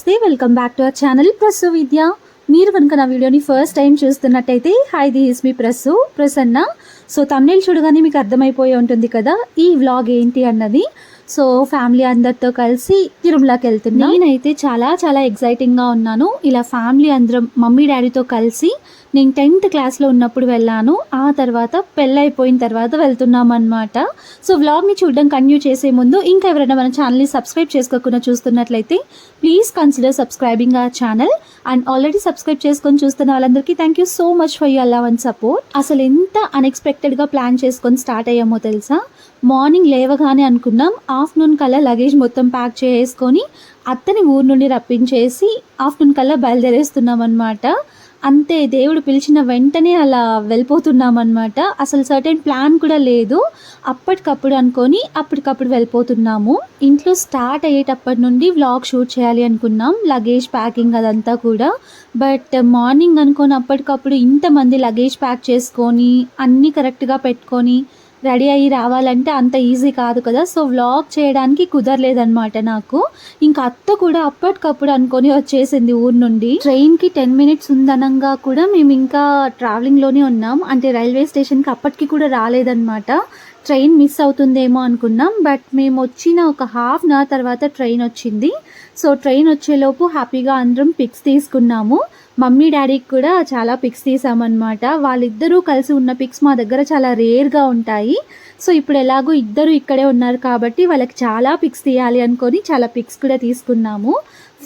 నమస్తే, welcome back to our channel Prasu Vidya. మీరు కనుక నా వీడియోని ఫస్ట్ టైం చూస్తున్నట్టయితే హాయ్, దిస్ ఈస్ మీ ప్రసన్న. సో థంబ్నెయిల్ చూడగానే మీకు అర్థమైపోయి ఉంటుంది కదా ఈ వ్లాగ్ ఏంటి అన్నది. సో ఫ్యామిలీ అందరితో కలిసి తిరుమలకి వెళ్తున్నా. నేనైతే చాలా చాలా ఎగ్జైటింగ్గా ఉన్నాను. ఇలా ఫ్యామిలీ అందరం మమ్మీ డాడీతో కలిసి నేను 10th క్లాస్లో ఉన్నప్పుడు వెళ్ళాను. ఆ తర్వాత పెళ్ళైపోయిన తర్వాత వెళ్తున్నాం అనమాట. సో వ్లాగ్ని చూడడం కంటిన్యూ చేసే ముందు ఇంకా ఎవరైనా మన ఛానల్ని సబ్స్క్రైబ్ చేసుకోకుండా చూస్తున్నట్లయితే please consider subscribing our channel. And already subscribe చేసుకొని చూస్తున్న వాళ్ళందరికీ thank you so much for your love and support. అసలు ఎంత అన్ఎక్స్పెక్టెడ్గా ప్లాన్ చేసుకొని స్టార్ట్ అయ్యామో తెలుసా. మార్నింగ్ లేవగానే అనుకున్నాం ఆఫ్టర్నూన్ కల్లా లగేజ్ మొత్తం ప్యాక్ చేసుకొని అత్తని ఊరు నుండి రప్పించేసి ఆఫ్టర్నూన్ కల్లా బయలుదేరేస్తున్నాం అనమాట. అంతే, దేవుడు పిలిచిన వెంటనే అలా వెళ్ళిపోతున్నాం అనమాట. అసలు సర్టెన్ ప్లాన్ కూడా లేదు, అప్పటికప్పుడు అనుకొని అప్పటికప్పుడు వెళ్ళిపోతున్నాము. ఇంట్లో స్టార్ట్ అయ్యేటప్పటి నుండి వ్లాగ్ షూట్ చేయాలి అనుకున్నాం, లగేజ్ ప్యాకింగ్ అదంతా కూడా. బట్ మార్నింగ్ అనుకొని అప్పటికప్పుడు ఇంతమంది లగేజ్ ప్యాక్ చేసుకొని అన్నీ కరెక్ట్గా పెట్టుకొని రెడీ అయ్యి రావాలంటే అంత ఈజీ కాదు కదా. సో వ్లాగ్ చేయడానికి కుదరలేదనమాట నాకు. ఇంకా అత్త కూడా అప్పటికప్పుడు అనుకొని వచ్చేసింది ఊరు నుండి. ట్రైన్కి 10 minutes ఉందనంగా కూడా మేము ఇంకా ట్రావెలింగ్లోనే ఉన్నాం. అంటే రైల్వే స్టేషన్కి అప్పటికి కూడా రాలేదన్నమాట. ట్రైన్ మిస్ అవుతుందేమో అనుకున్నాం. బట్ మేము వచ్చిన ఒక ½ hour తర్వాత ట్రైన్ వచ్చింది. సో ట్రైన్ వచ్చేలోపు హ్యాపీగా అందరం పిక్స్ తీసుకున్నాము. మమ్మీ డాడీకి కూడా చాలా పిక్స్ తీసామన్నమాట. వాళ్ళిద్దరూ కలిసి ఉన్న పిక్స్ మా దగ్గర చాలా రేర్గా ఉంటాయి. సో ఇప్పుడు ఎలాగో ఇద్దరు ఇక్కడే ఉన్నారు కాబట్టి వాళ్ళకి చాలా పిక్స్ తీయాలి అనుకొని చాలా పిక్స్ కూడా తీసుకున్నాము.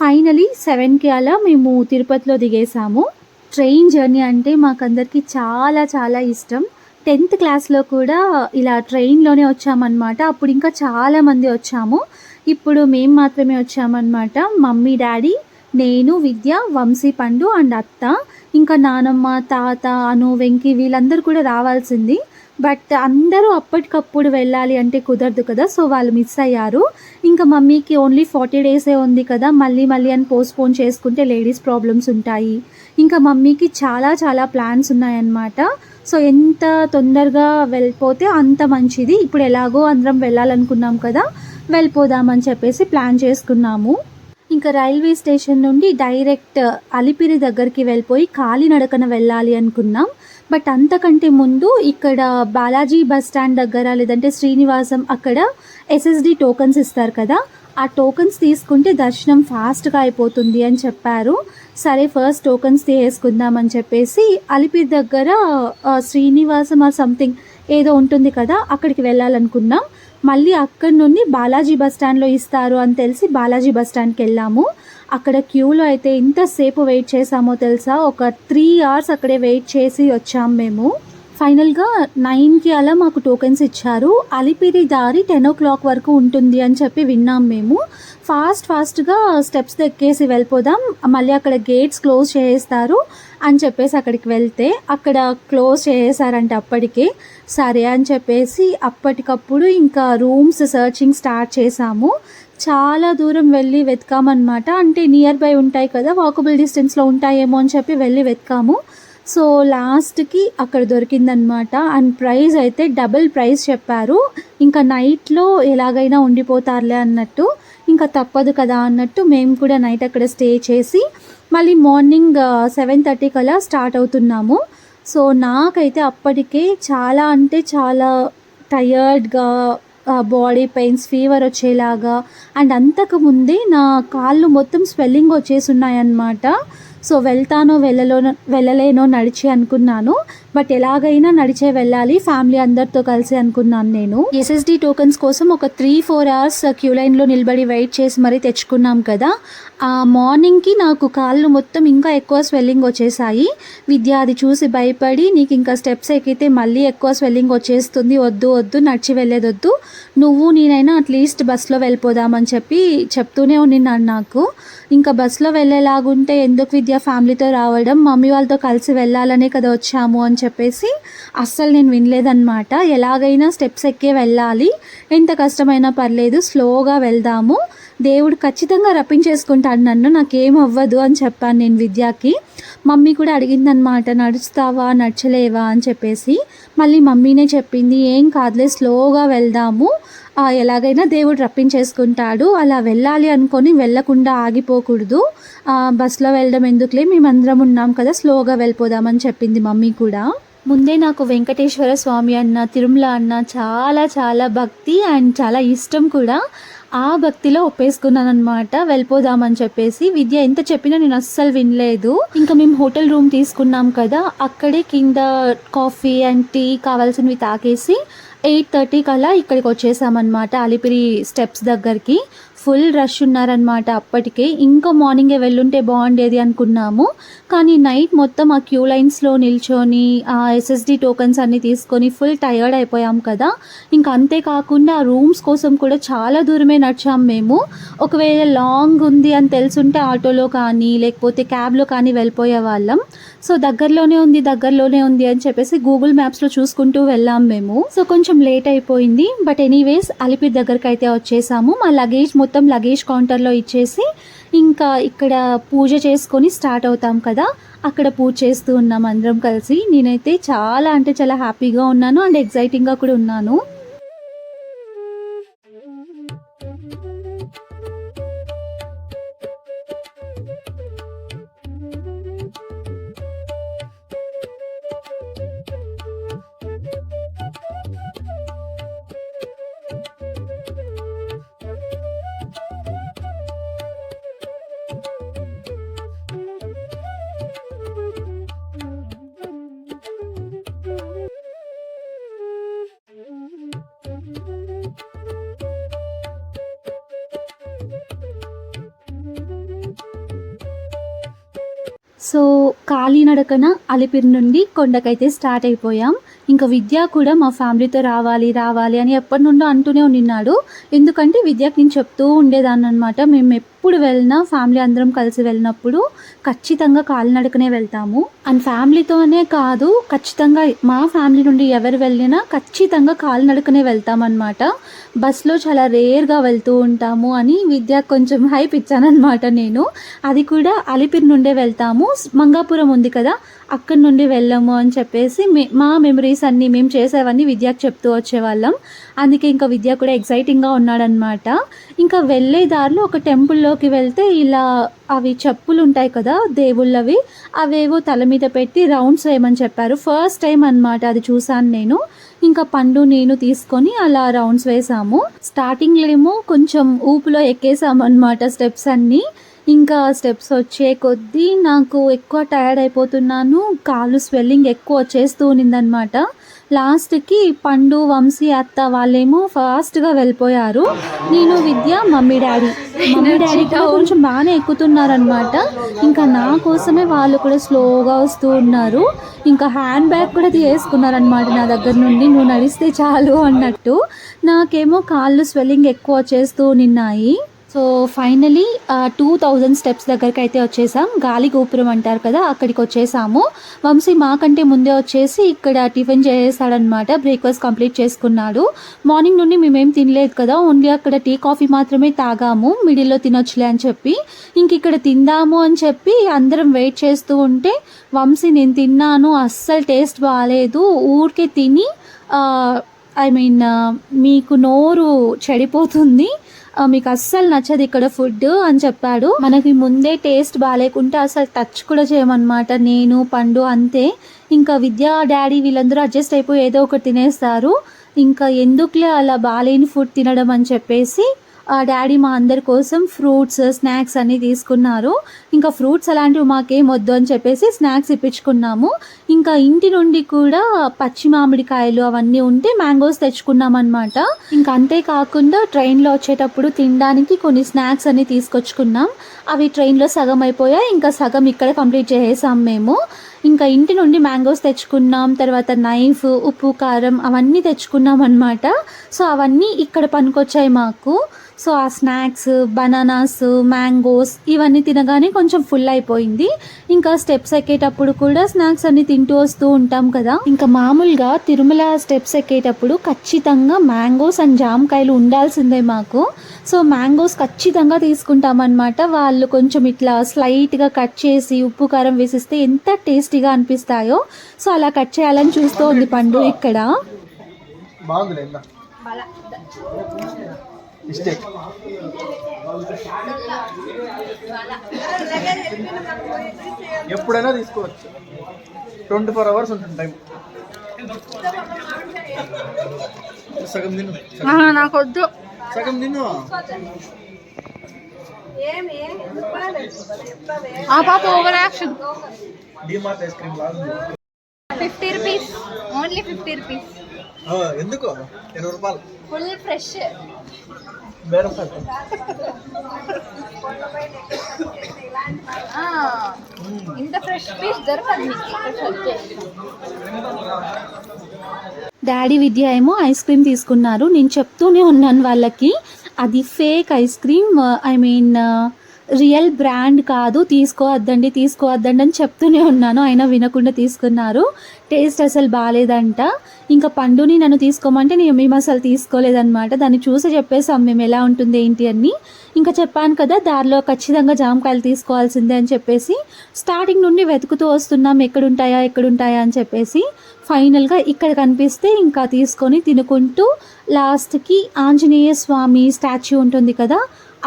ఫైనలీ 7కి అలా మేము తిరుపతిలో దిగేసాము. ట్రైన్ జర్నీ అంటే మాకందరికి చాలా చాలా ఇష్టం. 10th క్లాస్లో కూడా ఇలా ట్రైన్లోనే వచ్చామన్నమాట. అప్పుడు ఇంకా చాలామంది వచ్చాము. ఇప్పుడు మేము మాత్రమే వచ్చామన్నమాట. మమ్మీ డాడీ, నేను, విద్య, వంశీ, పండు అండ్ అత్త, ఇంకా నానమ్మ, తాత, అను, వెంకీ వీళ్ళందరూ కూడా రావాల్సింది. బట్ అందరూ అప్పటికప్పుడు వెళ్ళాలి అంటే కుదరదు కదా. సో వాళ్ళు మిస్ అయ్యారు. ఇంకా మమ్మీకి ఓన్లీ 40 days ఉంది కదా, మళ్ళీ అని పోస్ట్పోన్ చేసుకుంటే లేడీస్ ప్రాబ్లమ్స్ ఉంటాయి. ఇంకా మమ్మీకి చాలా చాలా ప్లాన్స్ ఉన్నాయన్నమాట. సో ఎంత తొందరగా వెళ్ళిపోతే అంత మంచిది. ఇప్పుడు ఎలాగో అందరం వెళ్ళాలనుకున్నాం కదా, వెళ్ళిపోదామని చెప్పేసి ప్లాన్ చేసుకున్నాము. ఇంకా రైల్వే స్టేషన్ నుండి డైరెక్ట్ అలిపిరి దగ్గరికి వెళ్ళిపోయి కాలినడకన వెళ్ళాలి అనుకున్నాం. బట్ అంతకంటే ముందు ఇక్కడ బాలాజీ బస్ స్టాండ్ దగ్గర లేదంటే శ్రీనివాసం అక్కడ SSD టోకన్స్ ఇస్తారు కదా, ఆ టోకన్స్ తీసుకుంటే దర్శనం ఫాస్ట్గా అయిపోతుంది అని చెప్పారు. సరే ఫస్ట్ టోకన్స్ తీసుకుందామని చెప్పేసి అలిపిరి దగ్గర శ్రీనివాసం ఆ సంథింగ్ ఏదో ఉంటుంది కదా, అక్కడికి వెళ్ళాలనుకున్నాం. మళ్ళీ అక్కడి నుండి బాలాజీ బస్ స్టాండ్లో ఇస్తారు అని తెలిసి బాలాజీ బస్ స్టాండ్కి వెళ్ళాము. అక్కడ క్యూలో అయితే ఎంతసేపు వెయిట్ చేసామో తెలుసా, ఒక 3 hours అక్కడే వెయిట్ చేసి వచ్చాము మేము. ఫైనల్గా 9కి అలా మాకు టోకెన్స్ ఇచ్చారు. అలిపిరి దారి 10 o'clock వరకు ఉంటుంది అని చెప్పి విన్నాం మేము. ఫాస్ట్గా స్టెప్స్ ఎక్కేసి వెళ్ళిపోదాం, మళ్ళీ అక్కడ గేట్స్ క్లోజ్ చేస్తారు అని చెప్పేసి అక్కడికి వెళ్తే అక్కడ క్లోజ్ చేసేసారంటే అప్పటికే. సరే అని చెప్పేసి అప్పటికప్పుడు ఇంకా రూమ్స్ సర్చింగ్ స్టార్ట్ చేసాము. చాలా దూరం వెళ్ళి వెతకామన్నమాట. అంటే నియర్ బై ఉంటాయి కదా, వాకబుల్ డిస్టెన్స్లో ఉంటాయేమో అని చెప్పి వెళ్ళి వెతకాము. సో లాస్ట్కి అక్కడ దొరికిందనమాట. అండ్ ప్రైస్ అయితే డబుల్ ప్రైస్ చెప్పారు. ఇంకా నైట్లో ఎలాగైనా ఉండిపోతారులే అన్నట్టు, ఇంకా తప్పదు కదా అన్నట్టు మేము కూడా నైట్ అక్కడ స్టే చేసి మళ్ళీ మార్నింగ్ 7:30 కల్లా స్టార్ట్ అవుతున్నాము. సో నాకైతే అప్పటికే చాలా అంటే చాలా టయర్డ్గా, బాడీ పెయిన్స్, ఫీవర్ వచ్చేలాగా, అండ్ అంతకుముందే నా కాళ్ళు మొత్తం స్వెల్లింగ్ వచ్చేసి ఉన్నాయన్నమాట. సో వెళ్తానో వెళ్ళలేనో నడిచి అనుకున్నాను. బట్ ఎలాగైనా నడిచే వెళ్ళాలి ఫ్యామిలీ అందరితో కలిసి అనుకున్నాను నేను. SSD టోకన్స్ కోసం ఒక 3-4 hours క్యూ లైన్లో నిలబడి వెయిట్ చేసి మరీ తెచ్చుకున్నాం కదా. ఆ మార్నింగ్కి నాకు కాళ్ళు మొత్తం ఇంకా ఎక్కువ స్వెల్లింగ్ వచ్చేసాయి. విద్య అది చూసి భయపడి, నీకు ఇంకా స్టెప్స్ ఎక్కితే మళ్ళీ ఎక్కువ స్వెల్లింగ్ వచ్చేస్తుంది, వద్దు నడిచి వెళ్ళేదొద్దు, నువ్వు నేనైనా అట్లీస్ట్ బస్లో వెళ్ళిపోదామని చెప్పి చెప్తూనే ఉన్నాను నాకు. ఇంకా బస్లో వెళ్ళేలాగుంటే ఎందుకు విద్య ఫ్యామిలీతో రావడం, మమ్మీ వాళ్ళతో కలిసి వెళ్ళాలనే కదా వచ్చాము అని చెప్పేసి అస్సలు నేను వినలేదన్నమాట. ఎలాగైనా స్టెప్స్ ఎక్కే వెళ్ళాలి, ఎంత కష్టమైనా పర్లేదు, స్లోగా వెళ్దాము, దేవుడు ఖచ్చితంగా రప్పించేసుకుంటాడు నన్ను, నాకేం అవ్వదు అని చెప్పాను నేను విద్యకి. మమ్మీ కూడా అడిగిందనమాట, నడుస్తావా నడచలేవా అని చెప్పేసి. మళ్ళీ మమ్మీనే చెప్పింది, ఏం కాదులే స్లోగా వెళ్దాము, ఎలాగైనా దేవుడు రప్పించేసుకుంటాడు, అలా వెళ్ళాలి అనుకొని వెళ్ళకుండా ఆగిపోకూడదు, బస్సులో వెళ్ళడం ఎందుకులే, మేమందరం ఉన్నాం కదా, స్లోగా వెళ్ళిపోదామని చెప్పింది మమ్మీ కూడా. ముందే నాకు వెంకటేశ్వర స్వామి అన్న, తిరుమల అన్న చాలా చాలా భక్తి అండ్ చాలా ఇష్టం కూడా. ఆ భక్తిలో ఒప్పేసుకున్నాను అనమాట వెళ్ళిపోదామని చెప్పేసి. విద్య ఎంత చెప్పినా నేను అస్సలు వినలేదు. ఇంకా మేము హోటల్ రూమ్ తీసుకున్నాం కదా, అక్కడే కింద కాఫీ అండ్ టీ కావాల్సినవి తాకేసి 8:30 కల్లా ఇక్కడికి వచ్చేసామన్నమాట, అలిపిరి స్టెప్స్ దగ్గరికి. ఫుల్ రష్ ఉన్నారనమాట అప్పటికే. ఇంకా మార్నింగే వెళ్ళుంటే బాగుండేది అనుకున్నాము, కానీ నైట్ మొత్తం ఆ క్యూ లైన్స్లో నిల్చొని ఆ SSD టోకన్స్ అన్నీ తీసుకొని ఫుల్ టయర్డ్ అయిపోయాం కదా. ఇంకా అంతేకాకుండా రూమ్స్ కోసం కూడా చాలా దూరమే నడిచాం మేము. ఒకవేళ లాంగ్ ఉంది అని తెలుసుంటే ఆటోలో కానీ లేకపోతే క్యాబ్లో కానీ వెళ్ళిపోయే వాళ్ళం. సో దగ్గరలోనే ఉంది అని చెప్పేసి గూగుల్ మ్యాప్స్లో చూసుకుంటూ వెళ్ళాం మేము. సో కొంచెం లేట్ అయిపోయింది, బట్ ఎనీవేస్ అలిపిరి దగ్గరికి అయితే వచ్చేసాము. మా లగేజ్ కౌంటర్లో ఇచ్చేసి ఇంకా ఇక్కడ పూజ చేసుకొని స్టార్ట్ అవుతాం కదా, అక్కడ పూజ చేస్తూ ఉన్నాం అందరం కలిసి. నేనైతే చాలా అంటే చాలా హ్యాపీగా ఉన్నాను అండ్ ఎగ్జైటింగ్గా కూడా ఉన్నాను. సో కాలినడకన అలిపిరి నుండి కొండకైతే స్టార్ట్ అయిపోయాం. ఇంకా విద్య కూడా మా ఫ్యామిలీతో రావాలి అని ఎప్పటి నుండో అంటూనే ఉన్నాడు. ఎందుకంటే విద్యకి నేను చెప్తూ ఉండేదాన్ని అనమాట, మేము ఎప్పుడు వెళ్ళినా ఫ్యామిలీ అందరం కలిసి వెళ్ళినప్పుడు ఖచ్చితంగా కాలినడకనే వెళ్తాము. అండ్ ఫ్యామిలీతోనే కాదు, ఖచ్చితంగా మా ఫ్యామిలీ నుండి ఎవరు వెళ్ళినా ఖచ్చితంగా కాలినడకనే వెళ్తామన్నమాట. బస్లో చాలా రేర్గా వెళ్తూ ఉంటాము అని విద్య కొంచెం హైప్ ఇచ్చానమాట నేను. అది కూడా అలిపిరి నుండే వెళ్తాము, మంగాపురం ఉంది కదా అక్కడి నుండి వెళ్ళాము అని చెప్పేసి మా మెమరీస్ అన్నీ మేము చేసేవన్నీ విద్యకు చెప్తూ వచ్చేవాళ్ళం. అందుకే ఇంకా విద్య కూడా ఎగ్జైటింగ్గా ఉన్నాడనమాట. ఇంకా వెళ్ళే దారిలో ఒక టెంపుల్లోకి వెళ్తే ఇలా అవి చెప్పులు ఉంటాయి కదా దేవుళ్ళవి, అవేవో తల మీద పెట్టి రౌండ్స్ వేయమని చెప్పారు. ఫస్ట్ టైం అనమాట అది చూసాను నేను. ఇంకా పండు నేను తీసుకొని అలా రౌండ్స్ వేసాము. స్టార్టింగ్లో ఏమో కొంచెం ఊపులో ఎక్కేసాము అనమాట స్టెప్స్ అన్నీ. ఇంకా స్టెప్స్ వచ్చే కొద్దీ నాకు ఎక్కువ టైర్డ్ అయిపోతున్నాను, కాళ్ళు స్వెల్లింగ్ ఎక్కువ వచ్చేస్తూ ఉన్నిందనమాట. లాస్ట్కి పండు, వంశీ, అత్త వాళ్ళేమో ఫాస్ట్గా వెళ్ళిపోయారు. నేను, విద్య, మమ్మీ డాడీ కూడా కొంచెం బాగానే ఎక్కుతున్నారనమాట. ఇంకా నా కోసమే వాళ్ళు కూడా స్లోగా వస్తూ ఉన్నారు. ఇంకా హ్యాండ్ బ్యాగ్ కూడా తీసుకున్నారనమాట నా దగ్గర నుండి, నువ్వు నడిస్తే చాలు అన్నట్టు. నాకేమో కాళ్ళు స్వెల్లింగ్ ఎక్కువ వచ్చేస్తూ ఉన్నాయి. సో ఫైనలీ 2000 స్టెప్స్ దగ్గరికి అయితే వచ్చేసాం. గాలి గోపురం అంటారు కదా, అక్కడికి వచ్చేసాము. వంశీ మాకంటే ముందే వచ్చేసి ఇక్కడ టిఫిన్ చేసేసాడనమాట, బ్రేక్ఫాస్ట్ కంప్లీట్ చేసుకున్నాడు. మార్నింగ్ నుండి మేమేం తినలేదు కదా, ఓన్లీ అక్కడ టీ కాఫీ మాత్రమే తాగాము, మిడిల్లో తినొచ్చులే అని చెప్పి. ఇంక ఇక్కడ తిందాము అని చెప్పి అందరం వెయిట్ చేస్తూ ఉంటే వంశీ నేను తిన్నాను, అస్సలు టేస్ట్ బాగాలేదు, ఊరికే తిని మీకు నోరు చెడిపోతుంది, మీకు అస్సలు నచ్చదు ఇక్కడ ఫుడ్ అని చెప్పాడు. మనకి ముందే టేస్ట్ బాగాలేకుంటే అసలు టచ్ కూడా చేయమన్నమాట, నేను పండు అంతే. ఇంకా విద్యా డాడీ వీళ్ళందరూ అడ్జస్ట్ అయిపోయి ఏదో ఒకటి తినేస్తారు. ఇంకా ఎందుకులే అలా బాగాలేని ఫుడ్ తినడం అని చెప్పేసి డాడీ మా అందరి కోసం ఫ్రూట్స్, స్నాక్స్ అన్నీ తీసుకున్నారు. ఇంకా ఫ్రూట్స్ అలాంటివి మాకేం వద్దు అని చెప్పేసి స్నాక్స్ ఇప్పించుకున్నాము. ఇంకా ఇంటి నుండి కూడా పచ్చి మామిడికాయలు అవన్నీ ఉంటే మ్యాంగోస్ తెచ్చుకున్నాం అనమాట. ఇంకా అంతేకాకుండా ట్రైన్లో వచ్చేటప్పుడు తినడానికి కొన్ని స్నాక్స్ అన్నీ తీసుకొచ్చుకున్నాం. అవి ట్రైన్లో సగం అయిపోయాయి, ఇంకా సగం ఇక్కడ కంప్లీట్ చేసేసాం మేము. ఇంకా ఇంటి నుండి మ్యాంగోస్ తెచ్చుకున్నాం, తర్వాత నైఫ్, ఉప్పు, కారం అవన్నీ తెచ్చుకున్నాం అనమాట. సో అవన్నీ ఇక్కడ పనికొచ్చాయి మాకు. సో ఆ స్నాక్స్, బనానాస్, మ్యాంగోస్ ఇవన్నీ తినగానే కొంచెం ఫుల్ అయిపోయింది. ఇంకా స్టెప్స్ ఎక్కేటప్పుడు కూడా స్నాక్స్ అన్ని తింటూ వస్తూ ఉంటాం కదా. ఇంకా మామూలుగా తిరుమల స్టెప్స్ ఎక్కేటప్పుడు ఖచ్చితంగా మ్యాంగోస్ అండ్ జామకాయలు ఉండాల్సిందే మాకు. సో మ్యాంగోస్ ఖచ్చితంగా తీసుకుంటామన్నమాట. వాళ్ళు కొంచెం ఇట్లా స్లైట్గా కట్ చేసి ఉప్పు కారం వేసిస్తే ఎంత టేస్టీగా అనిపిస్తాయో, సో అలా కట్ చేయాలని చూస్తూ ఉంది పండు ఇక్కడ. మిస్టేక్. ఎప్పుడైనా తీసుకోవచ్చు, 24 hours ఉంటుంది టైం. సగం తిను. నాకు వద్దు. సగం తిను. ఆ పాప over action. DMart ice cream లాగా 50 రూపీస్, ఓన్లీ 50 రూపీస్. ఎందుకు 20 రూపాయలు ఫుల్ ఫ్రెష్. బేరం సార్. ఇంత ఫ్రెష్ పీస్ దొరకదు మీకు. డాడీ విద్య ఏమో ఐస్ క్రీమ్ తీసుకున్నారు. నేను చెప్తూనే ఉన్నాను వాళ్ళకి అది fake ice cream, I mean real brand కాదు, తీసుకోవద్దండి అని చెప్తూనే ఉన్నాను. అయినా వినకుండా తీసుకున్నారు. టేస్ట్ అసలు బాగాలేదంట. ఇంకా పండుని నన్ను తీసుకోమంటే మేము అసలు తీసుకోలేదన్నమాట. దాన్ని చూసి చెప్పేసాం మేము ఎలా ఉంటుంది ఏంటి అని. ఇంకా చెప్పాను కదా దారిలో ఖచ్చితంగా జామకాయలు తీసుకోవాల్సిందే అని చెప్పేసి స్టార్టింగ్ నుండి వెతుకుతూ వస్తున్నాం ఎక్కడుంటాయా అని చెప్పేసి. ఫైనల్గా ఇక్కడ కనిపిస్తే ఇంకా తీసుకొని తినుకుంటూ లాస్ట్కి ఆంజనేయ స్వామి స్టాచ్యూ ఉంటుంది కదా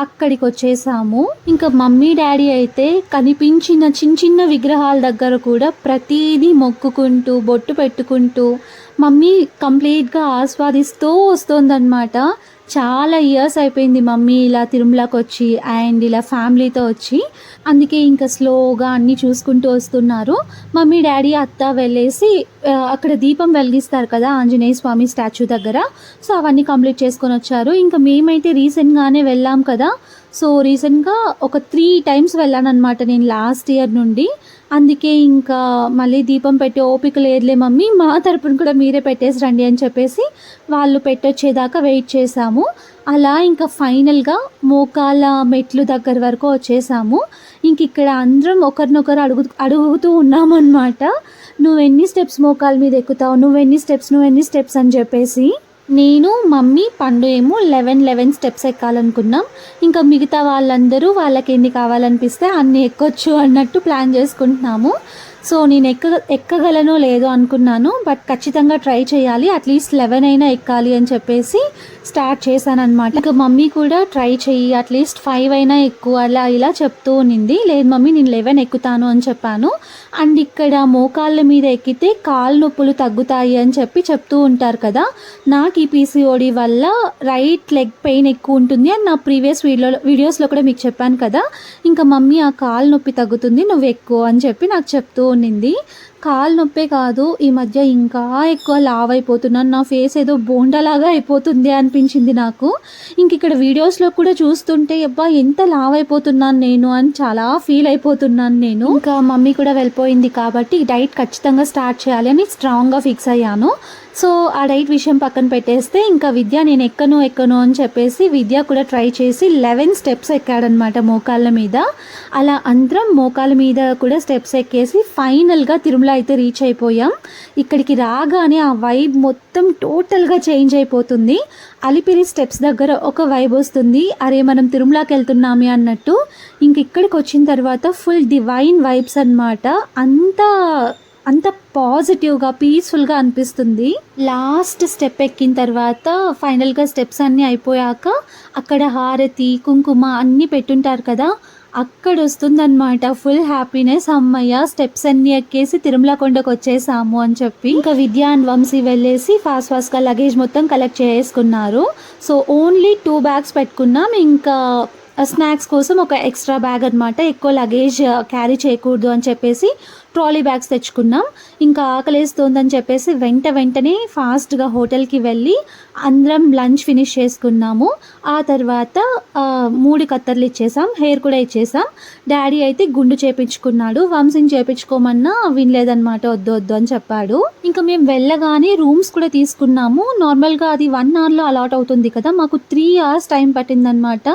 అక్కడికి వచ్చేసాము. ఇంకా మమ్మీ డాడీ అయితే కనిపించిన చిన్న విగ్రహాల దగ్గర కూడా ప్రతిదీ మొక్కుకుంటూ బొట్టు పెట్టుకుంటూ మమ్మీ కంప్లీట్గా ఆస్వాదిస్తూ వస్తుందన్నమాట. చాలా ఇయర్స్ అయిపోయింది మమ్మీ ఇలా తిరుమలకి వచ్చి అండ్ ఇలా ఫ్యామిలీతో వచ్చి. అందుకే ఇంకా స్లోగా అన్నీ చూసుకుంటూ వస్తున్నారు. మమ్మీ డాడీ అత్త వెళ్ళేసి అక్కడ దీపం వెలిగిస్తారు కదా ఆంజనేయ స్వామి స్టాచ్యూ దగ్గర, సో అవన్నీ కంప్లీట్ చేసుకొని వచ్చారు. ఇంకా మేమైతే రీసెంట్గానే వెళ్ళాం కదా, సో రీసెంట్గా ఒక 3 times వెళ్ళాను అనమాట నేను లాస్ట్ ఇయర్ నుండి. అందుకే ఇంకా మళ్ళీ దీపం పెట్టే ఓపిక లేదులే మమ్మీ, మా తరపున కూడా మీరే పెట్టేసి రండి అని చెప్పేసి వాళ్ళు పెట్టొచ్చేదాకా వెయిట్ చేసాము. అలా ఇంకా ఫైనల్గా మోకాళ్ళ మెట్లు దగ్గర వరకు వచ్చేసాము. ఇంక ఇక్కడ అందరం ఒకరినొకరు అడుగుతూ ఉన్నామన్నమాట. నువ్వెన్ని స్టెప్స్ మోకాళ్ళ మీద ఎక్కుతావు, నువ్వెన్ని స్టెప్స్ అని చెప్పేసి. నేను మమ్మీ పండు ఏమో 11 స్టెప్స్ ఎక్కాలనుకున్నాం. ఇంకా మిగతా వాళ్ళందరూ వాళ్ళకి ఎన్ని కావాలనిపిస్తే అన్ని ఎక్కొచ్చు అన్నట్టు ప్లాన్ చేసుకుంటున్నాము. సో నేను ఎక్కగలనో లేదో అనుకున్నాను, బట్ ఖచ్చితంగా ట్రై చేయాలి, అట్లీస్ట్ 11 అయినా ఎక్కాలి అని చెప్పేసి స్టార్ట్ చేశానమాట. ఇంకా మమ్మీ కూడా ట్రై చెయ్యి, అట్లీస్ట్ 5 అయినా ఎక్కువ అలా ఇలా చెప్తూ ఉన్నింది. లేదు మమ్మీ నేను 11 ఎక్కుతాను అని చెప్పాను. అండ్ ఇక్కడ మోకాళ్ళ మీద ఎక్కితే కాళ్ళు నొప్పులు తగ్గుతాయి అని చెప్తూ ఉంటారు కదా. నాకు ఈ PCOD వల్ల రైట్ లెగ్ పెయిన్ ఎక్కువ ఉంటుంది అని నా ప్రీవియస్ వీడియోస్లో కూడా మీకు చెప్పాను కదా. ఇంకా మమ్మీ ఆ కాళ్ళు నొప్పి తగ్గుతుంది, నువ్వు ఎక్కువ అని చెప్పి నాకు చెప్తూ ఉన్నింది. కాలు నొప్పే కాదు, ఈ మధ్య ఇంకా ఎక్కువ లావ్ అయిపోతున్నాను, నా ఫేస్ ఏదో బోండాలాగా అయిపోతుంది అనిపించింది నాకు. ఇంక ఇక్కడ వీడియోస్లో కూడా చూస్తుంటే అబ్బా ఎంత లావ్ అయిపోతున్నాను నేను అని చాలా ఫీల్ అయిపోతున్నాను నేను. ఇంకా మమ్మీ కూడా వెళ్ళిపోయింది కాబట్టి డైట్ ఖచ్చితంగా స్టార్ట్ చేయాలి అని స్ట్రాంగ్గా ఫిక్స్ అయ్యాను. సో ఆ డైట్ విషయం పక్కన పెట్టేస్తే ఇంకా విద్య నేను ఎక్కను అని చెప్పేసి విద్య కూడా ట్రై చేసి 11 స్టెప్స్ ఎక్కాడనమాట మోకాళ్ళ మీద. అలా అందరం మోకాళ్ళ మీద కూడా స్టెప్స్ ఎక్కేసి ఫైనల్గా తిరుమల అయితే రీచ్ అయిపోయాం. ఇక్కడికి రాగానే ఆ వైబ్ మొత్తం టోటల్గా చేంజ్ అయిపోతుంది. అలిపిరి స్టెప్స్ దగ్గర ఒక వైబ్ వస్తుంది, అరే మనం తిరుమలకి వెళ్తున్నామే అన్నట్టు. ఇంక ఇక్కడికి వచ్చిన తర్వాత ఫుల్ డివైన్ వైబ్స్ అన్నమాట. అంత పాజిటివ్గా పీస్ఫుల్గా అనిపిస్తుంది. లాస్ట్ స్టెప్ ఎక్కిన తర్వాత ఫైనల్గా స్టెప్స్ అన్నీ అయిపోయాక అక్కడ హారతి కుంకుమ అన్నీ పెట్టుంటారు కదా, అక్కడ వస్తుందన్నమాట ఫుల్ హ్యాపీనెస్. అమ్మయ్య స్టెప్స్ అన్నీ ఎక్కేసి తిరుమల కొండకు వచ్చేసాము అని చెప్పి. ఇంకా విద్య అండ్ వంశీ వెళ్ళేసి ఫాస్ట్గా లగేజ్ మొత్తం కలెక్ట్ చేసుకున్నారు. సో ఓన్లీ 2 bags పెట్టుకున్నాం. ఇంకా స్నాక్స్ కోసం ఒక ఎక్స్ట్రా బ్యాగ్ అనమాట, ఎక్కువ లగేజ్ క్యారీ చేయకూడదు అని చెప్పేసి ట్రాలీ బ్యాగ్స్ తెచ్చుకున్నాం. ఇంకా ఆకలేస్తుందని చెప్పేసి వెంటనే ఫాస్ట్గా హోటల్కి వెళ్ళి అందరం లంచ్ ఫినిష్ చేసుకున్నాము. ఆ తర్వాత 3 కత్తర్లు ఇచ్చేసాం, హెయిర్ కూడా ఇచ్చేసాం. డాడీ అయితే గుండు చేపించుకున్నాడు, వంశీని చేపించుకోమన్నా వినలేదన్నమాట, వద్దు అని చెప్పాడు. ఇంకా మేము వెళ్ళగానే రూమ్స్ కూడా తీసుకున్నాము. నార్మల్గా అది 1 hourలో అలాట్ అవుతుంది కదా, మాకు 3 hours టైం పట్టిందనమాట.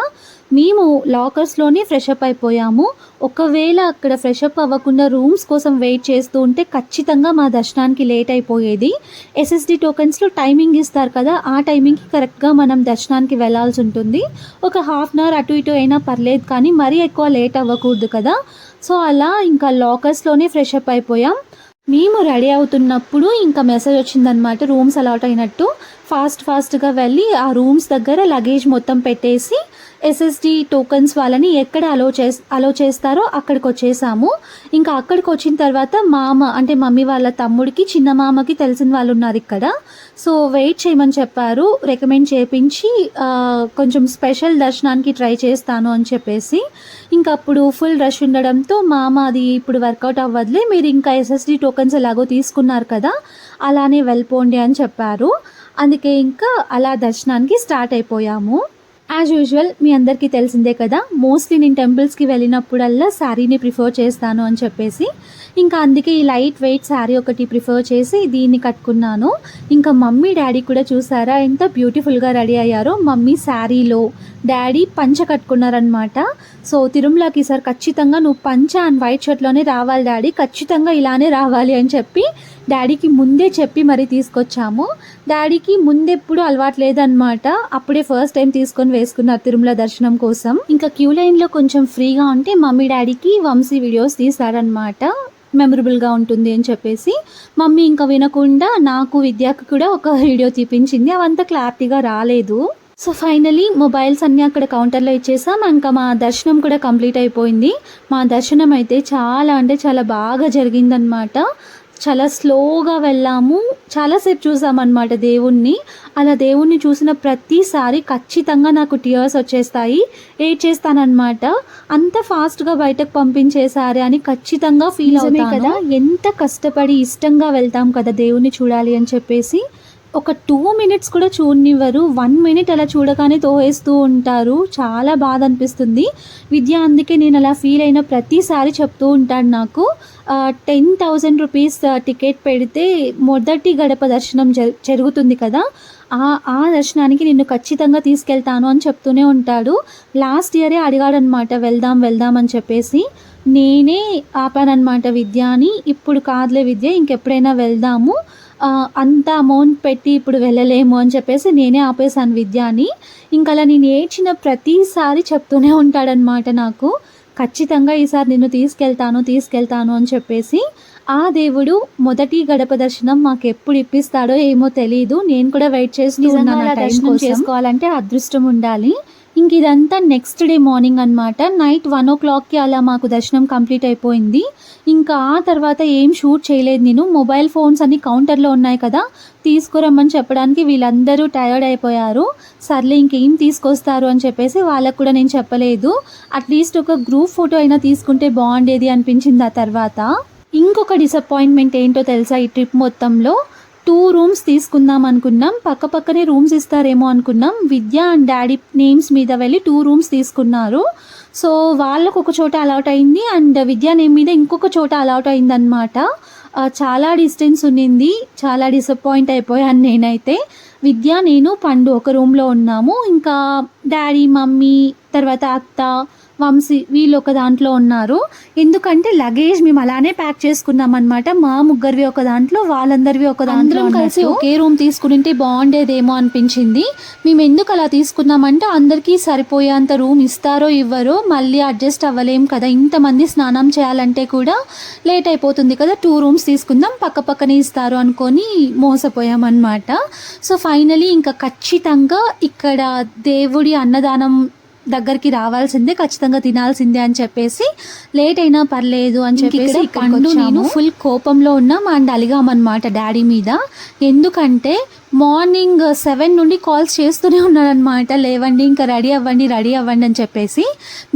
మేము లాకర్స్లోనే ఫ్రెషప్ అయిపోయాము. ఒకవేళ అక్కడ ఫ్రెషప్ అవ్వకుండా రూమ్స్ కోసం వెయిట్ చేస్తూ ఉంటే ఖచ్చితంగా మా దర్శనానికి లేట్ అయిపోయేది. SSD టోకెన్స్లో టైమింగ్ ఇస్తారు కదా, ఆ టైమింగ్కి కరెక్ట్గా మనం దర్శనానికి వెళ్ళాల్సి ఉంటుంది. ఒక 1/2 hour అటు ఇటు అయినా పర్లేదు, కానీ మరీ ఎక్కువ లేట్ అవ్వకూడదు కదా. సో అలా ఇంకా లాకర్స్లోనే ఫ్రెషప్ అయిపోయాం. మేము రెడీ అవుతున్నప్పుడు ఇంకా మెసేజ్ వచ్చిందనమాట రూమ్స్ అలాట్ అయినట్టు. ఫాస్ట్గా వెళ్ళి ఆ రూమ్స్ దగ్గర లగేజ్ మొత్తం పెట్టేసి ఎస్ఎస్డి టోకన్స్ వాళ్ళని ఎక్కడ అలో చేస్తారో అక్కడికి వచ్చేసాము. ఇంకా అక్కడికి వచ్చిన తర్వాత మామ అంటే మమ్మీ వాళ్ళ తమ్ముడికి చిన్న మామకి తెలిసిన వాళ్ళు ఉన్నారు ఇక్కడ. సో వెయిట్ చేయమని చెప్పారు, రికమెండ్ చేయించి కొంచెం స్పెషల్ దర్శనానికి ట్రై చేస్తాను అని చెప్పేసి. ఇంకా అప్పుడు ఫుల్ రష్ ఉండడంతో మామ అది ఇప్పుడు వర్కౌట్ అవ్వదులే, మీరు ఇంకా ఎస్ఎస్డి టోకన్స్ ఎలాగో తీసుకున్నారు కదా అలానే వెళ్ళిపోండి అని చెప్పారు. అందుకే ఇంకా అలా దర్శనానికి స్టార్ట్ అయిపోయాము. యాజ్ యూజువల్ మీ అందరికీ తెలిసిందే కదా, మోస్ట్లీ నేను టెంపుల్స్కి వెళ్ళినప్పుడల్లా శారీని ప్రిఫర్ చేస్తాను అని చెప్పేసి ఇంకా అందుకే ఈ లైట్ వెయిట్ శారీ ఒకటి ప్రిఫర్ చేసి దీన్ని కట్టుకున్నాను. ఇంకా మమ్మీ డాడీ కూడా చూసారా ఎంత బ్యూటిఫుల్గా రెడీ అయ్యారో. మమ్మీ శారీలో, డాడీ పంచ కట్టుకున్నారనమాట. సో తిరుమలకి సార్ ఖచ్చితంగా నువ్వు పంచ అండ్ వైట్ షర్ట్లోనే రావాలి డాడీ, ఖచ్చితంగా ఇలానే రావాలి అని చెప్పి డాడీకి ముందే చెప్పి మరీ తీసుకొచ్చాము. డాడీకి ముందెప్పుడు అలవాటు లేదనమాట, అప్పుడే ఫస్ట్ టైం తీసుకొని వేసుకున్నారు తిరుమల దర్శనం కోసం. ఇంకా క్యూ లైన్లో కొంచెం ఫ్రీగా ఉంటే మమ్మీ డాడీకి వంశీ వీడియోస్ తీశారనమాట, మెమరబుల్గా ఉంటుంది అని చెప్పేసి. మమ్మీ ఇంకా వినకుండా నాకు విద్యకు కూడా ఒక వీడియో తీపించింది, అవంతా క్లారిటీగా రాలేదు. సో ఫైనలీ మొబైల్స్ అన్నీ అక్కడ కౌంటర్లో ఇచ్చేసాం. ఇంకా మా దర్శనం కూడా కంప్లీట్ అయిపోయింది. మా దర్శనం అయితే చాలా అంటే చాలా బాగా జరిగిందనమాట. చాలా స్లోగా వెళ్ళాము, చాలాసేపు చూసామన్నమాట దేవుణ్ణి. అలా దేవుణ్ణి చూసిన ప్రతిసారి ఖచ్చితంగా నాకు టీయర్స్ వచ్చేస్తాయి, ఏడ్చేస్తానన్నమాట. అంత ఫాస్ట్గా బయటకు పంపించేసారే అని ఖచ్చితంగా ఫీల్ అవుతాను కదా. ఎంత కష్టపడి ఇష్టంగా వెళ్తాం కదా దేవుణ్ణి చూడాలి అని చెప్పేసి. ఒక 2 minutes కూడా చూడనివ్వరు, 1 minute అలా చూడగానే తోవేస్తూ ఉంటారు. చాలా బాధ అనిపిస్తుంది. విద్య అందుకే నేను అలా ఫీల్ అయిన ప్రతిసారి చెప్తూ ఉంటాడు నాకు, 10,000 rupees టికెట్ పెడితే మొదటి గడప దర్శనం జరుగుతుంది కదా, ఆ దర్శనానికి నిన్ను ఖచ్చితంగా తీసుకెళ్తాను అని చెప్తూనే ఉంటాడు. లాస్ట్ ఇయరే అడిగాడనమాట వెళ్దాం అని చెప్పేసి. నేనే ఆపానన్నమాట విద్యాని, ఇప్పుడు కాదులే విద్య ఇంకెప్పుడైనా వెళ్దాము, అంత అమౌంట్ పెట్టి ఇప్పుడు వెళ్ళలేము అని చెప్పేసి నేనే ఆపేశాను విద్యాని. ఇంకా అలా నేను ఏడ్చిన ప్రతిసారి చెప్తూనే ఉంటాడనమాట నాకు, ఖచ్చితంగా ఈసారి నిన్ను తీసుకెళ్తాను అని చెప్పేసి. ఆ దేవుడు మొదటి గడప దర్శనం మాకు ఎప్పుడు ఇప్పిస్తాడో ఏమో తెలియదు. నేను కూడా వెయిట్ చేస్తూ ఉన్నాను, దర్శనం చేసుకోవాలంటే అదృష్టం ఉండాలి. ఇంక ఇదంతా నెక్స్ట్ డే మార్నింగ్ అనమాట. నైట్ 1 o'clockకి అలా మాకు దర్శనం కంప్లీట్ అయిపోయింది. ఇంకా ఆ తర్వాత ఏం షూట్ చేయలేదు నేను. మొబైల్ ఫోన్స్ అన్ని కౌంటర్లో ఉన్నాయి కదా, తీసుకురమ్మని చెప్పడానికి వీళ్ళందరూ టయర్డ్ అయిపోయారు. సర్లే ఇంకేం తీసుకొస్తారు అని చెప్పేసి వాళ్ళకు కూడా నేను చెప్పలేదు. అట్లీస్ట్ ఒక గ్రూప్ ఫోటో అయినా తీసుకుంటే బాగుండేది అనిపించింది. ఆ తర్వాత ఇంకొక డిసప్పాయింట్మెంట్ ఏంటో తెలుసా, ఈ ట్రిప్ మొత్తంలో 2 rooms తీసుకుందాం అనుకున్నాం, పక్కనే రూమ్స్ ఇస్తారేమో అనుకున్నాం. విద్య అండ్ డాడీ నేమ్స్ మీద వెళ్ళి 2 rooms తీసుకున్నారు. సో వాళ్ళకు ఒక చోట అలాట్ అయింది అండ్ విద్యా నేమ్ మీద ఇంకొక చోట అలాట్ అయిందనమాట. చాలా డిస్టెన్స్ ఉన్నింది, చాలా డిసప్పాయింట్ అయిపోయాను నేనైతే. విద్య, నేను, పండు ఒక రూమ్లో ఉన్నాము. ఇంకా డాడీ, మమ్మీ, తర్వాత అత్త, వంశీ వీళ్ళు ఒక దాంట్లో ఉన్నారు. ఎందుకంటే లగేజ్ మేము అలానే ప్యాక్ చేసుకున్నాం అనమాట. మా ముగ్గురివి ఒక దాంట్లో, వాళ్ళందరివి ఒక దాంట్లో కలిసి ఒకే రూమ్ తీసుకుంటే బాగుండేదేమో అనిపించింది. మేము ఎందుకు అలా తీసుకున్నామంటే అందరికీ సరిపోయేంత రూమ్ ఇస్తారో ఇవ్వరో మళ్ళీ అడ్జస్ట్ అవ్వలేం కదా, ఇంతమంది స్నానం చేయాలంటే కూడా లేట్ అయిపోతుంది కదా, 2 rooms తీసుకుందాం, పక్కనే ఇస్తారు అనుకొని మోసపోయామన్నమాట. సో ఫైనలీ ఇంకా ఖచ్చితంగా ఇక్కడ దేవుడి అన్నదానం దగ్గరికి రావాల్సిందే, ఖచ్చితంగా తినాల్సిందే అని చెప్పేసి లేట్ అయినా పర్లేదు అని చెప్పేసి పండు నేను ఫుల్ కోపంలో ఉన్నాం అండ్ అలిగామన్నమాట డాడీ మీద. ఎందుకంటే మార్నింగ్ 7 నుండి కాల్స్ చేస్తూనే ఉన్నాడనమాట, లేవండి ఇంకా రెడీ అవ్వండి అని చెప్పేసి.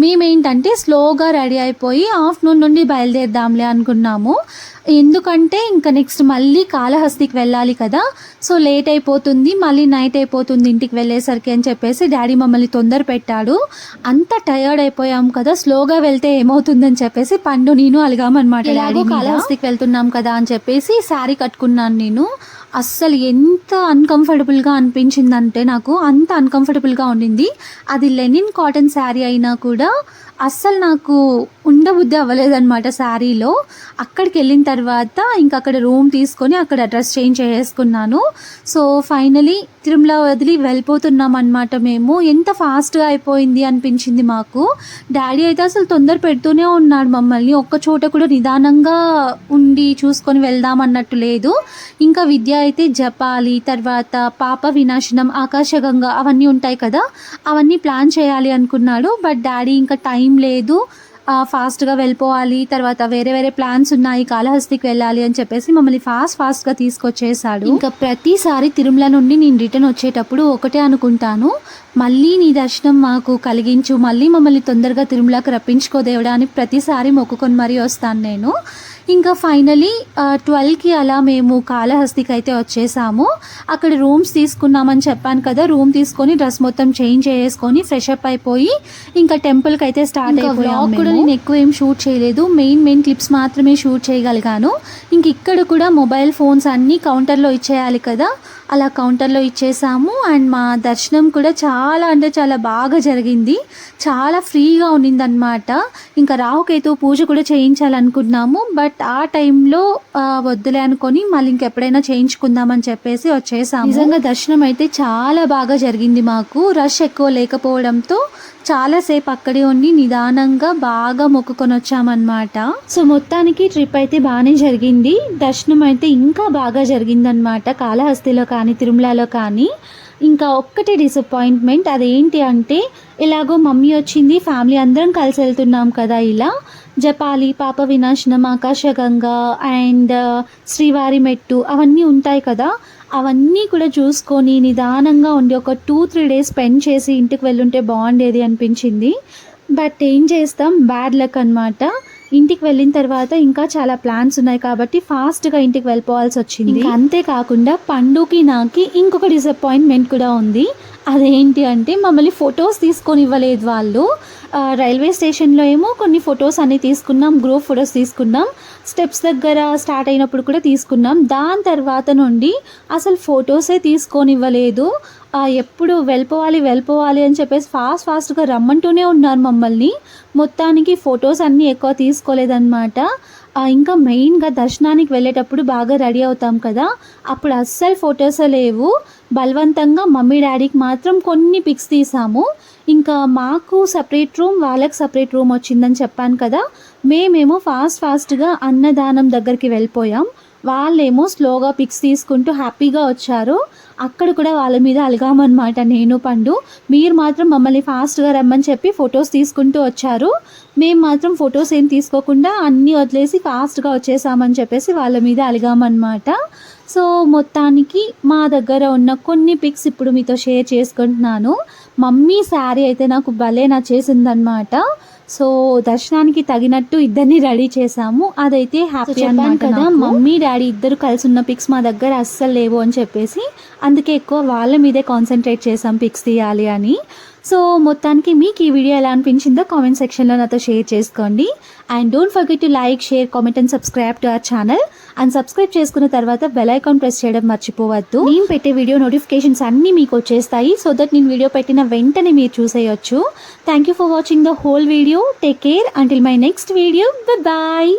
మేమేంటంటే స్లోగా రెడీ అయిపోయి ఆఫ్టర్నూన్ నుండి బయలుదేరదాంలే అనుకున్నాము. ఎందుకంటే ఇంకా నెక్స్ట్ మళ్ళీ కాళహస్తికి వెళ్ళాలి కదా, సో లేట్ అయిపోతుంది, మళ్ళీ నైట్ అయిపోతుంది ఇంటికి వెళ్ళేసరికి అని చెప్పేసి డాడీ మమ్మల్ని తొందర పెట్టాడు. అంత టయర్డ్ అయిపోయాం కదా, స్లోగా వెళ్తే ఏమవుతుందని చెప్పేసి పండు నేను అలిగామన్నమాట. డాడీ కాళహస్తికి వెళ్తున్నాం కదా అని చెప్పేసి శారీ కట్టుకున్నాను నేను. అస్సలు ఎంత అన్కంఫర్టబుల్గా అనిపించిందంటే నాకు, అంత అన్కంఫర్టబుల్గా ఉండింది. అది లెనిన్ కాటన్ శారీ అయినా కూడా అస్సలు నాకు ఉండబుద్ధి అవ్వలేదన్నమాట శారీలో. అక్కడికి వెళ్ళిన తర్వాత ఇంకా అక్కడ రూమ్ తీసుకొని అక్కడ డ్రెస్ చేంజ్ చేసుకున్నాను. సో ఫైనలీ తిరుమల వదిలి వెళ్ళిపోతున్నాం అన్నమాట. మేము ఎంత ఫాస్ట్గా అయిపోయింది అనిపించింది మాకు. డాడీ అయితే అసలు తొందర పెడుతూనే ఉన్నాడు మమ్మల్ని, ఒక్క చోట కూడా నిదానంగా ఉండి చూసుకొని వెళ్దాం అన్నట్టు లేదు. ఇంకా విద్య అయితే జపాలి, తర్వాత పాప వినాశనం, ఆకాశగంగా అవన్నీ ఉంటాయి కదా, అవన్నీ ప్లాన్ చేయాలి అనుకున్నాడు. బట్ డాడీ ఇంకా టైం లేదు, ఫాస్ట్గా వెళ్ళిపోవాలి, తర్వాత వేరే వేరే ప్లాన్స్ ఉన్నాయి, కాళహస్తికి వెళ్ళాలి అని చెప్పేసి మమ్మల్ని ఫాస్ట్గా తీసుకొచ్చేసాడు. ఇంకా ప్రతిసారి తిరుమల నుండి నేను రిటర్న్ వచ్చేటప్పుడు ఒకటే అనుకుంటాను, మళ్ళీ నీ దర్శనం మాకు కలిగించు, మళ్ళీ మమ్మల్ని తొందరగా తిరుమలకి రప్పించుకో దేవుడా అని ప్రతిసారి మొక్కుకొని మరీ వస్తాను నేను. ఇంకా ఫైనలీ 12కి అలా మేము కాళహస్తికి అయితే వచ్చేసాము. అక్కడ రూమ్స్ తీసుకున్నామని చెప్పాను కదా, రూమ్ తీసుకొని డ్రెస్ మొత్తం చేంజ్ చేసుకొని ఫ్రెష్ అప్ అయిపోయి ఇంకా టెంపుల్కి అయితే స్టార్ట్ అయిపోయాము. కూడా నేను ఎక్కువ ఏం షూట్ చేయలేదు, మెయిన్ క్లిప్స్ మాత్రమే షూట్ చేయగలిగాను. ఇంక ఇక్కడ కూడా మొబైల్ ఫోన్స్ అన్నీ కౌంటర్లో ఇచ్చేయాలి కదా, అలా కౌంటర్లో ఇచ్చేసాము. అండ్ మా దర్శనం కూడా చాలా అంటే చాలా బాగా జరిగింది, చాలా ఫ్రీగా ఉన్నిందనమాట. ఇంకా రాహుకేతు పూజ కూడా చేయించాలనుకున్నాము, బట్ ఆ టైంలో వద్దులే అనుకొని మళ్ళీ ఇంకెప్పుడైనా చేయించుకుందామని చెప్పేసి వచ్చేసాము. నిజంగా దర్శనం అయితే చాలా బాగా జరిగింది మాకు, రష్ ఎక్కువ లేకపోవడంతో చాలాసేపు అక్కడే ఉండి నిదానంగా బాగా మొక్కుకొని వచ్చామన్నమాట. సో మొత్తానికి ట్రిప్ అయితే బాగానే జరిగింది, దర్శనం అయితే ఇంకా బాగా జరిగిందనమాట కాళహస్తిలో కానీ తిరుమలలో కానీ. ఇంకా ఒక్కటే డిసప్పాయింట్మెంట్, అదేంటి అంటే ఎలాగో మమ్మీ వచ్చింది, ఫ్యామిలీ అందరం కలిసి వెళ్తున్నాం కదా, ఇలా జపాలి, పాప వినాశనం, ఆకాశగంగా అండ్ శ్రీవారి మెట్టు అవన్నీ ఉంటాయి కదా, అవన్నీ కూడా చూసుకొని నిదానంగా ఉండి ఒక 2-3 డేస్ స్పెండ్ చేసి ఇంటికి వెళ్ళుంటే బాగుండేది అనిపించింది. బట్ ఏం చేస్తాం, బ్యాడ్ లక్ అనమాట. ఇంటికి వెళ్ళిన తర్వాత ఇంకా చాలా ప్లాన్స్ ఉన్నాయి కాబట్టి ఫాస్ట్గా ఇంటికి వెళ్ళిపోవాల్సి వచ్చింది. అంతేకాకుండా పండుకి నాకి ఇంకొక డిసప్పాయింట్మెంట్ కూడా ఉంది. అదేంటి అంటే మమ్మల్ని ఫొటోస్ తీసుకొని ఇవ్వలేదు వాళ్ళు. రైల్వే స్టేషన్లో ఏమో కొన్ని ఫొటోస్ అన్నీ తీసుకున్నాం, గ్రూప్ ఫొటోస్ తీసుకున్నాం, స్టెప్స్ దగ్గర స్టార్ట్ అయినప్పుడు కూడా తీసుకున్నాం. దాని తర్వాత నుండి అసలు ఫొటోసే తీసుకొని ఇవ్వలేదు. ఎప్పుడు వెళ్ళిపోవాలి అని చెప్పేసి ఫాస్ట్గా రమ్మంటూనే ఉన్నారు మమ్మల్ని. మొత్తానికి ఫొటోస్ అన్నీ ఎక్కువ తీసుకోలేదన్నమాట. ఇంకా మెయిన్గా దర్శనానికి వెళ్ళేటప్పుడు బాగా రెడీ అవుతాం కదా, అప్పుడు అస్సలు ఫొటోసే లేవు. బలవంతంగా మమ్మీ డాడీకి మాత్రం కొన్ని పిక్స్ తీసాము. ఇంకా మాకు సపరేట్ రూమ్, వాళ్ళకి సపరేట్ రూమ్ వచ్చిందని చెప్పాను కదా, మేమేమో ఫాస్ట్గా అన్నదానం దగ్గరికి వెళ్ళిపోయాం. వాళ్ళేమో స్లోగా పిక్స్ తీసుకుంటూ హ్యాపీగా వచ్చారు. అక్కడ కూడా వాళ్ళ మీద అలిగామన్నమాట నేను పండు, మీరు మాత్రం మమ్మల్ని ఫాస్ట్గా రమ్మని చెప్పి ఫొటోస్ తీసుకుంటూ వచ్చారు, మేము మాత్రం ఫొటోస్ ఏం తీసుకోకుండా అన్నీ వదిలేసి ఫాస్ట్గా వచ్చేసామని చెప్పేసి వాళ్ళ మీద అలిగామన్నమాట. సో మొత్తానికి మా దగ్గర ఉన్న కొన్ని పిక్స్ ఇప్పుడు మీతో షేర్ చేసుకుంటున్నాను. మమ్మీ శారీ అయితే నాకు భలే నచ్చేసిందనమాట. సో దర్శనానికి తగినట్టు ఇద్దరిని రెడీ చేసాము, అదైతే హ్యాపీ అన్నమాట కదా. మమ్మీ డాడీ ఇద్దరు కలిసి ఉన్న పిక్స్ మా దగ్గర అస్సలు లేవు అని చెప్పేసి అందుకే ఎక్కువ వాళ్ళ మీదే కాన్సన్ట్రేట్ చేసాం పిక్స్ తీయాలి అని. సో మొత్తానికి మీకు ఈ వీడియో ఎలా అనిపించిందో కామెంట్ సెక్షన్లో నాతో షేర్ చేసుకోండి. And don't forget to like, share, comment and subscribe to our channel. And subscribe చేసుకున్న తర్వాత బెల్ ఐకాన్ ప్రెస్ చేయడం మర్చిపోవద్దు. నేను పెట్టే వీడియో నోటిఫికేషన్స్ అన్నీ మీకు వచ్చేస్తాయి, సో దట్ నేను వీడియో పెట్టిన వెంటనే మీరు చూసేయచ్చు. Thank you for watching the whole video. Take care until my next video. Bye.